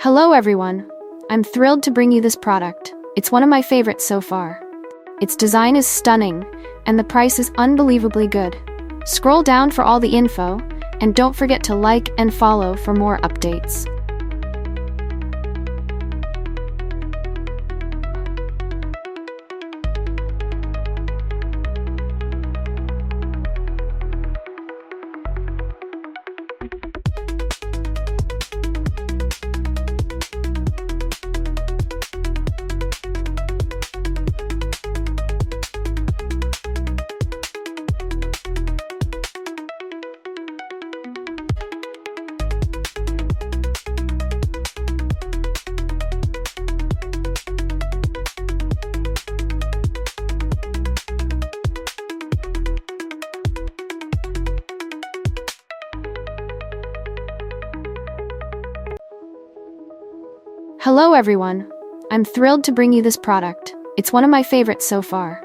Hello everyone! I'm thrilled to bring you this product. It's one of my favorites so far. Its design is stunning, and the price is unbelievably good. Scroll down for all the info, and don't forget to like and follow for more updates. Hello everyone! I'm thrilled to bring you this product. It's one of my favorites so far.